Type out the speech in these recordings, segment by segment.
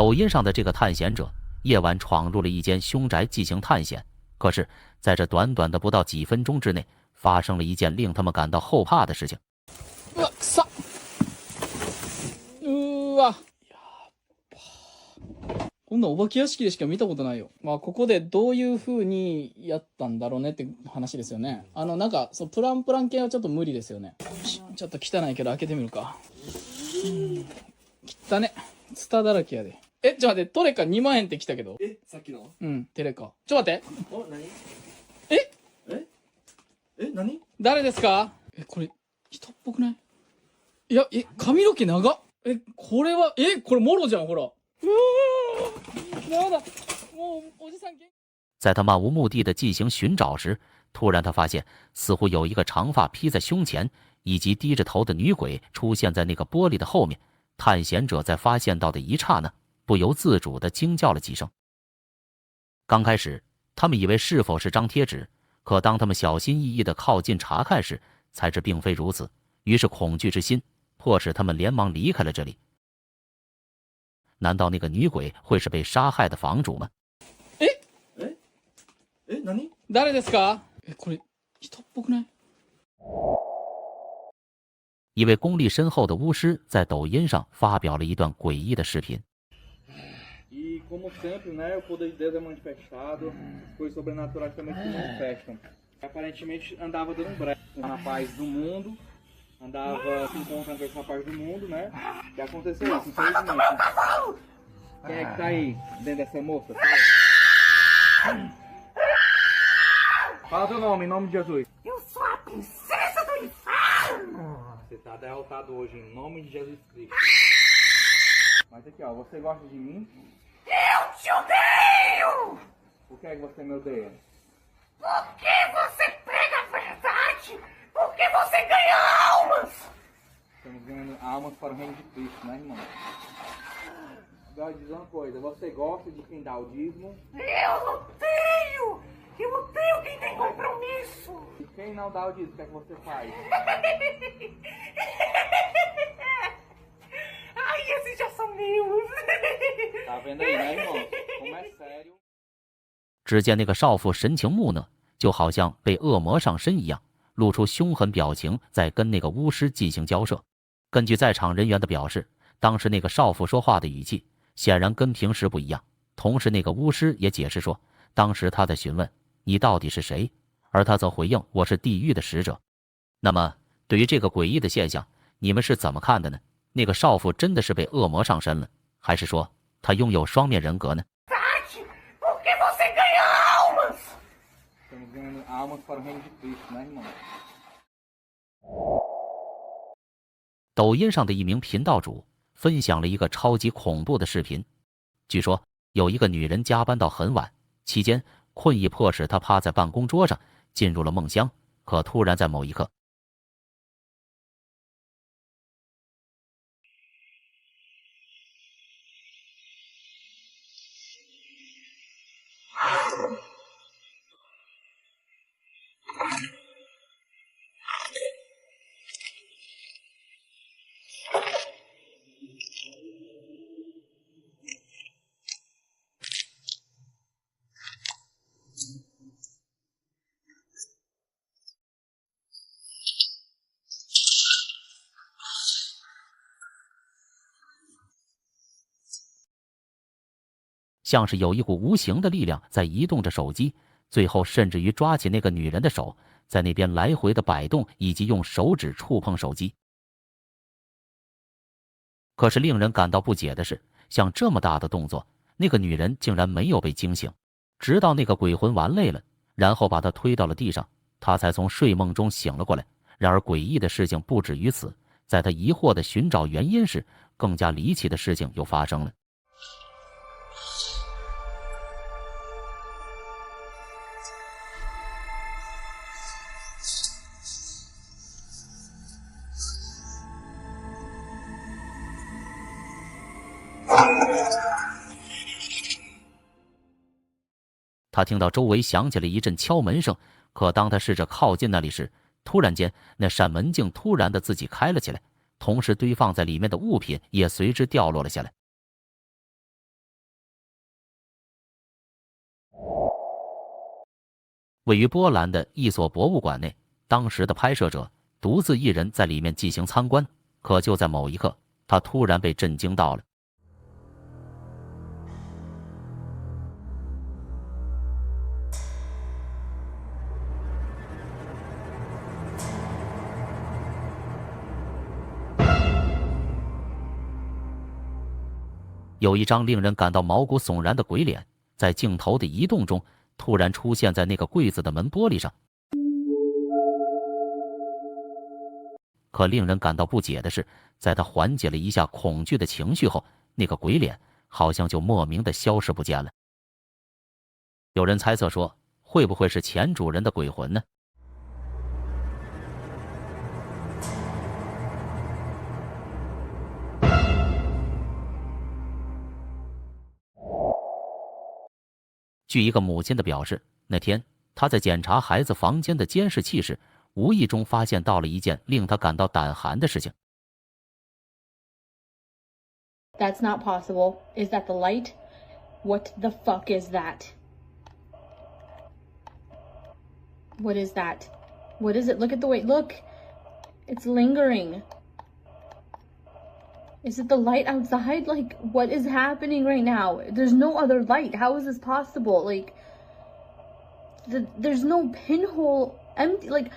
抖音上的这个探险者夜晚闯入了一间凶宅进行探险，可是在这短短的不到几分钟之内，发生了一件令他们感到后怕的事情。うわ、臭っ。うわ。こんなお化け屋敷でしか見たことないよ。まあここでどういう風にやったんだろうねって話ですよね。なんかそうプラン系はちょっと無理ですよね。ちょっと汚いけど開けてみるか。汚ね。ツタだらけやで。ちょっと待って、トレカ2万円って来たけど。さっきのうん、テレカ。ちょっと待って。お、何え何誰ですか？これ、人っぽくない？いや、髪の毛長っ。これは、これモロじゃん、ほら。やだ。もう、おじさん在他漫无目的的进行寻找时，突然他发现似乎有一个长发披在胸前以及低着头的女鬼出现在那个玻璃的后面。探险者在发现到的一刹那，不由自主地惊叫了几声。刚开始，他们以为是否是张贴纸，可当他们小心翼翼地靠近查看时，才知并非如此。于是恐惧之心迫使他们连忙离开了这里。难道那个女鬼会是被杀害的房主吗？何？誰ですか？これ、人っぽくない？一位功力深厚的巫师在抖音上发表了一段诡异的视频。E como sempre, né, o poder de Deus é manifestado, coisas sobrenaturais também se manifestam. Aparentemente andava dando brecha na paz do mundo, andava se encontrando com essa paz do mundo, né? E aconteceu isso, infelizmente. Quem é que tá aí dentro dessa moça? Fala teu nome, em nome de Jesus. Eu sou a princesa do inferno! Você tá derrotado hoje em nome de Jesus Cristo. Mas aqui, ó, você gosta de mim? Eu te odeio! Por que é que você me odeia? Porque você prega a verdade! Porque você ganha almas! Estamos ganhando almas para o reino de Cristo, né, irmão? Agora diz uma coisa, você gosta de quem dá o dízimo? Eu odeio! Eu odeio quem tem compromisso! E quem não dá o dízimo, o que é que você faz? Ai, esses já são meus! Tá vendo aí, né, irmão? Como é sério? 只见那个少妇神情木讷，就好像被恶魔上身一样，露出凶狠表情，在跟那个巫师进行交涉。根据在场人员的表示，当时那个少妇说话的语气显然跟平时不一样。同时，那个巫师也解释说，当时他在询问你到底是谁，而他则回应我是地狱的使者。那么，对于这个诡异的现象，你们是怎么看的呢？那个少妇真的是被恶魔上身了，还是说她拥有双面人格呢？ Porque você ganha almas! Estamos ganhando almas para o reino de Cristo, né, irmão? 抖音上的一名频道主分享了一个超级恐怖的视频。据说有一个女人加班到很晚，期间困意迫使她趴在办公桌上进入了梦乡，可突然在某一刻，像是有一股无形的力量在移动着手机，最后甚至于抓起那个女人的手，在那边来回的摆动，以及用手指触碰手机。可是令人感到不解的是，像这么大的动作，那个女人竟然没有被惊醒，直到那个鬼魂玩累了，然后把她推到了地上，她才从睡梦中醒了过来。然而诡异的事情不止于此，在她疑惑的寻找原因时，更加离奇的事情又发生了。他听到周围响起了一阵敲门声，可当他试着靠近那里时，突然间那扇门竟突然的自己开了起来，同时堆放在里面的物品也随之掉落了下来。位于波兰的一所博物馆内，当时的拍摄者独自一人在里面进行参观，可就在某一刻，他突然被震惊到了。有一张令人感到毛骨悚然的鬼脸，在镜头的移动中突然出现在那个柜子的门玻璃上。可令人感到不解的是，在他缓解了一下恐惧的情绪后，那个鬼脸好像就莫名的消失不见了。有人猜测说，会不会是前主人的鬼魂呢？据一个母亲的表示，那天她在检查孩子房间的监视器时，无意中发现到了一件令她感到胆寒的事情。That's not possible. Is that the light? What the fuck is that? What is that? What is it? Look at the way. Look. It's lingering. Is it the light outside? Like, what is happening right now? There's no other light. How is this possible? Like, there's no pinhole empty. Like,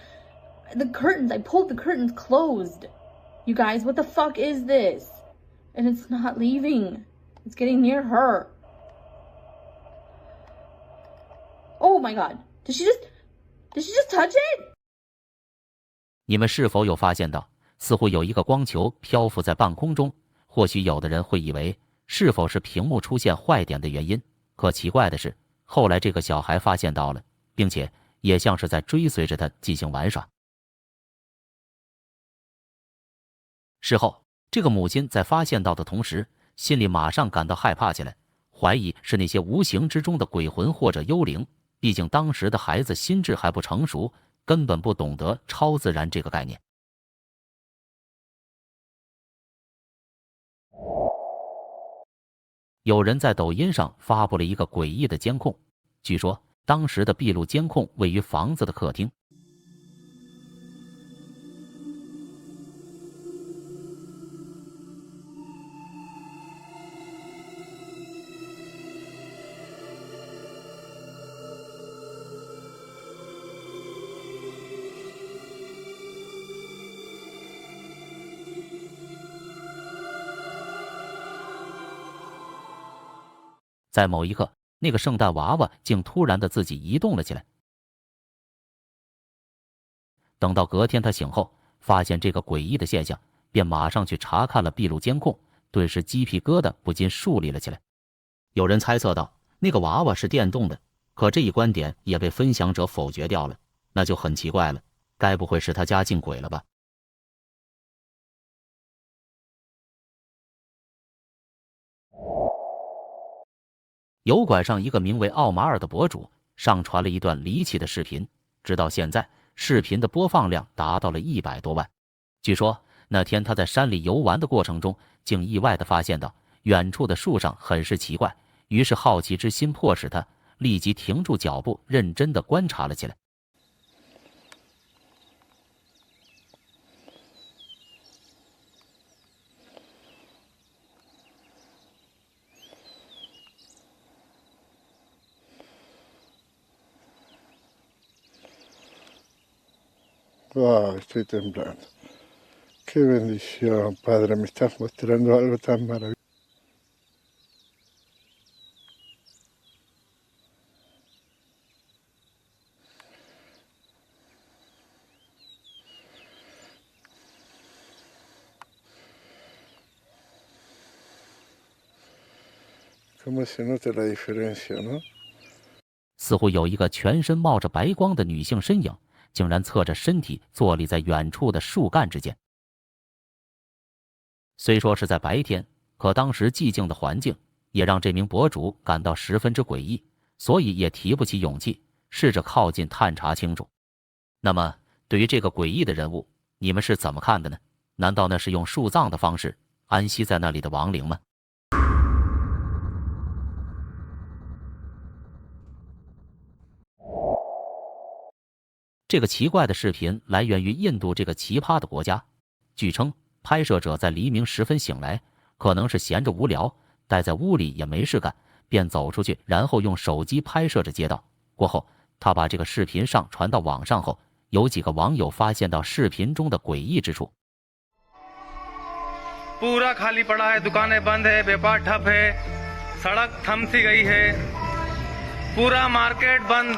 the curtains, I pulled the curtains closed. You guys, what the fuck is this? And it's not leaving. It's getting near her. Oh my god. Did she just touch it? 你们是否有发现到，似乎有一个光球漂浮在半空中？或许有的人会以为是否是屏幕出现坏点的原因，可奇怪的是，后来这个小孩发现到了，并且也像是在追随着他进行玩耍。事后，这个母亲在发现到的同时，心里马上感到害怕起来，怀疑是那些无形之中的鬼魂或者幽灵。毕竟当时的孩子心智还不成熟，根本不懂得超自然这个概念。有人在抖音上发布了一个诡异的监控，据说当时的闭路监控位于房子的客厅。在某一刻，那个圣诞娃娃竟突然的自己移动了起来。等到隔天他醒后，发现这个诡异的现象，便马上去查看了闭路监控，顿时鸡皮疙瘩不禁竖立了起来。有人猜测到，那个娃娃是电动的，可这一观点也被分享者否决掉了，那就很奇怪了，该不会是他家进鬼了吧？油管上一个名为奥马尔的博主上传了一段离奇的视频，直到现在，视频的播放量达到了100多万。据说那天他在山里游玩的过程中，竟意外地发现到远处的树上很是奇怪，于是好奇之心迫使他立即停住脚步，认真地观察了起来。Wow, estoy temblando. Qué bendición, Padre, me estás mostrando algo tan maravilloso. ¿Cómo se nota la diferencia, no? 似乎有一个全身冒着白光的女性身影，竟然侧着身体坐立在远处的树干之间。虽说是在白天，可当时寂静的环境也让这名博主感到十分之诡异，所以也提不起勇气试着靠近探查清楚。那么，对于这个诡异的人物，你们是怎么看的呢？难道那是用树葬的方式安息在那里的亡灵吗？这个奇怪的视频来源于印度这个奇葩的国家。据称，拍摄者在黎明时分醒来，可能是闲着无聊，待在屋里也没事干，便走出去，然后用手机拍摄着街道。过后，他把这个视频上传到网上后，有几个网友发现到视频中的诡异之处。पूरा खाली पड़ा है, दुकानें बंद है, व्यापार ठप है, सड़क थम सी गई है, पूरा मार्केट बंद。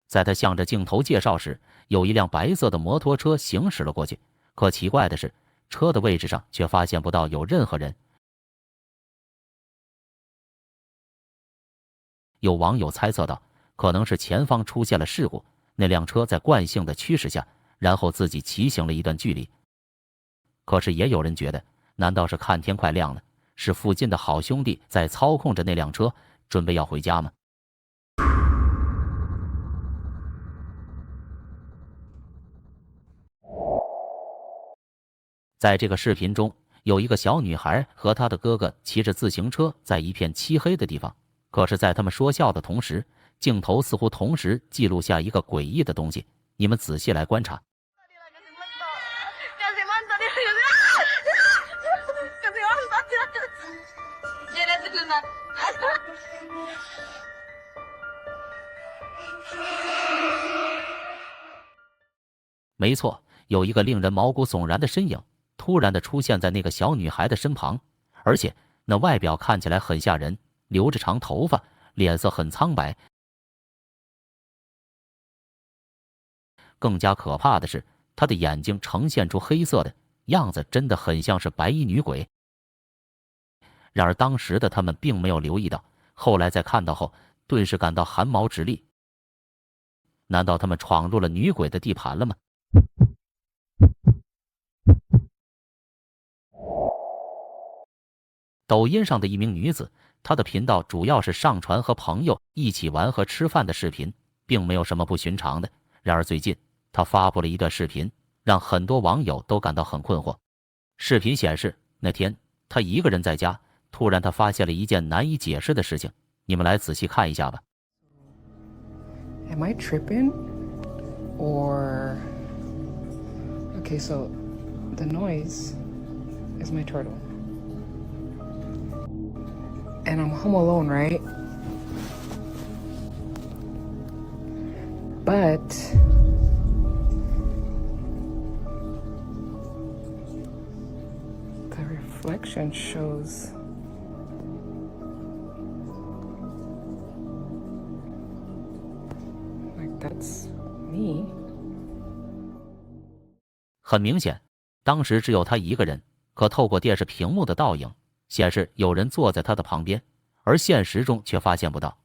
在他向着镜头介绍时，有一辆白色的摩托车行驶了过去。可奇怪的是，车的位置上却发现不到有任何人。有网友猜测到，可能是前方出现了事故，那辆车在惯性的驱使下，然后自己骑行了一段距离。可是也有人觉得，难道是看天快亮了，是附近的好兄弟在操控着那辆车，准备要回家吗？在这个视频中，有一个小女孩和她的哥哥骑着自行车在一片漆黑的地方，可是在他们说笑的同时，镜头似乎同时记录下一个诡异的东西，你们仔细来观察。没错，有一个令人毛骨悚然的身影突然的出现在那个小女孩的身旁，而且那外表看起来很吓人，留着长头发，脸色很苍白。更加可怕的是，她的眼睛呈现出黑色的样子，真的很像是白衣女鬼。然而当时的他们并没有留意到，后来在看到后，顿时感到汗毛直立。难道他们闯入了女鬼的地盘了吗？抖音上的一名女子，她的频道主要是上传和朋友一起玩和吃饭的视频，并没有什么不寻常的。然而最近，她发布了一段视频，让很多网友都感到很困惑。视频显示，那天她一个人在家，突然她发现了一件难以解释的事情，你们来仔细看一下吧。Am I tripping? Or... Okay, so the noise is my turtle. And I'm home alone, right? But the reflection shows like that's me. 很明显，当时只有他一个人，可透过电视屏幕的倒影显示有人坐在他的旁边，而现实中却发现不到。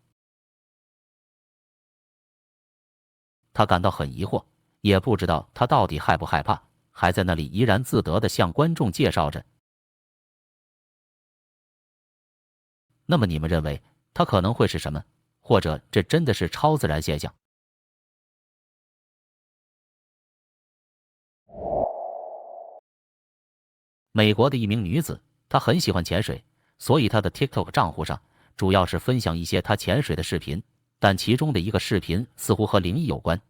他感到很疑惑，也不知道他到底害不害怕，还在那里怡然自得地向观众介绍着。那么你们认为他可能会是什么？或者这真的是超自然现象？美国的一名女子，她很喜欢潜水，所以她的 TikTok 账户上主要是分享一些她潜水的视频，但其中的一个视频似乎和灵异有关。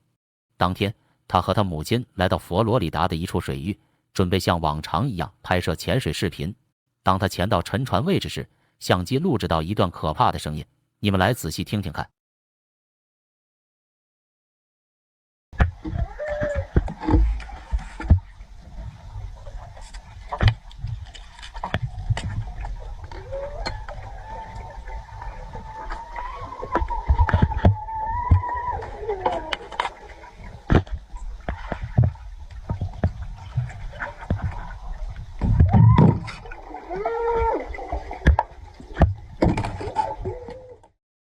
当天，她和她母亲来到佛罗里达的一处水域，准备像往常一样拍摄潜水视频。当她潜到沉船位置时，相机录制到一段可怕的声音，你们来仔细听听看。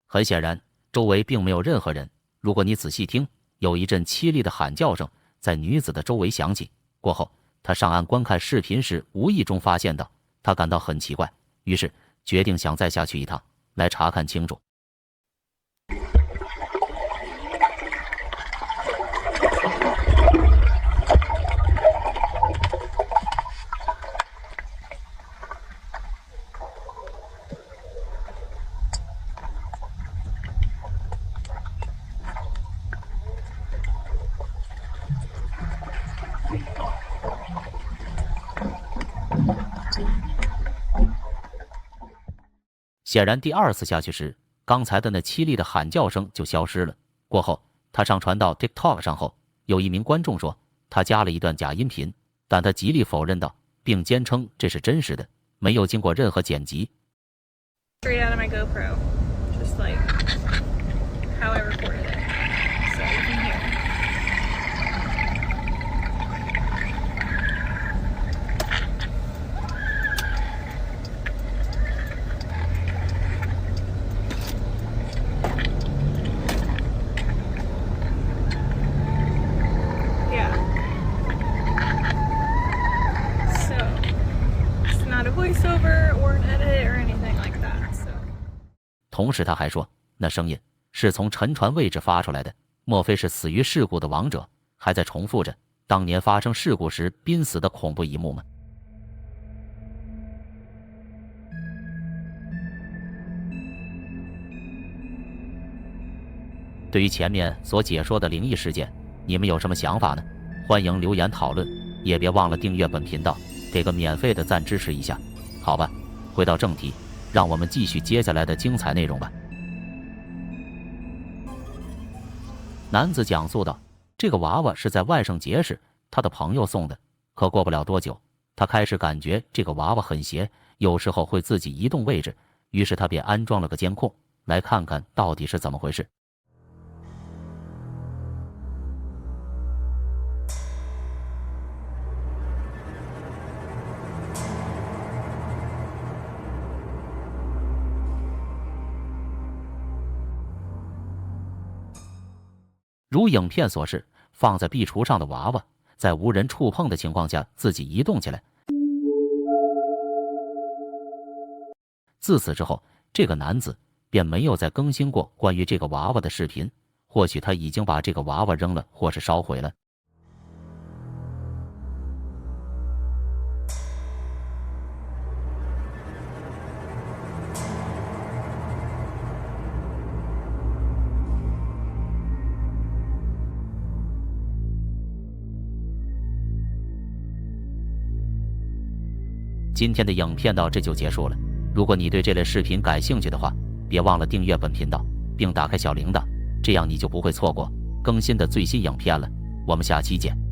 很显然，周围并没有任何人。如果你仔细听，有一阵凄厉的喊叫声在女子的周围响起。过后，他上岸观看视频时，无意中发现到，他感到很奇怪，于是决定想再下去一趟，来查看清楚。显然第2次下去时，刚才的那凄厉的喊叫声就消失了。过后，他上传到 TikTok 上后，有一名观众说他加了一段假音频，但他极力否认道，并坚称这是真实的，没有经过任何剪辑。 Straight out of my GoPro, just like how I recorded it. So you can hear. Yeah. So it's not a voiceover or an edit or anything like that. So. 同时他还说，那声音是从沉船位置发出来的，莫非是死于事故的亡者还在重复着当年发生事故时濒死的恐怖一幕吗？对于前面所解说的灵异事件，你们有什么想法呢？欢迎留言讨论，也别忘了订阅本频道，给个免费的赞支持一下。好吧，回到正题，让我们继续接下来的精彩内容吧。男子讲述道，这个娃娃是在万圣节时他的朋友送的，可过不了多久，他开始感觉这个娃娃很邪，有时候会自己移动位置，于是他便安装了个监控，来看看到底是怎么回事。如影片所示，放在壁橱上的娃娃在无人触碰的情况下自己移动起来。自此之后，这个男子便没有再更新过关于这个娃娃的视频，或许他已经把这个娃娃扔了，或是烧毁了。今天的影片到这就结束了。如果你对这类视频感兴趣的话，别忘了订阅本频道，并打开小铃铛，这样你就不会错过更新的最新影片了。我们下期见。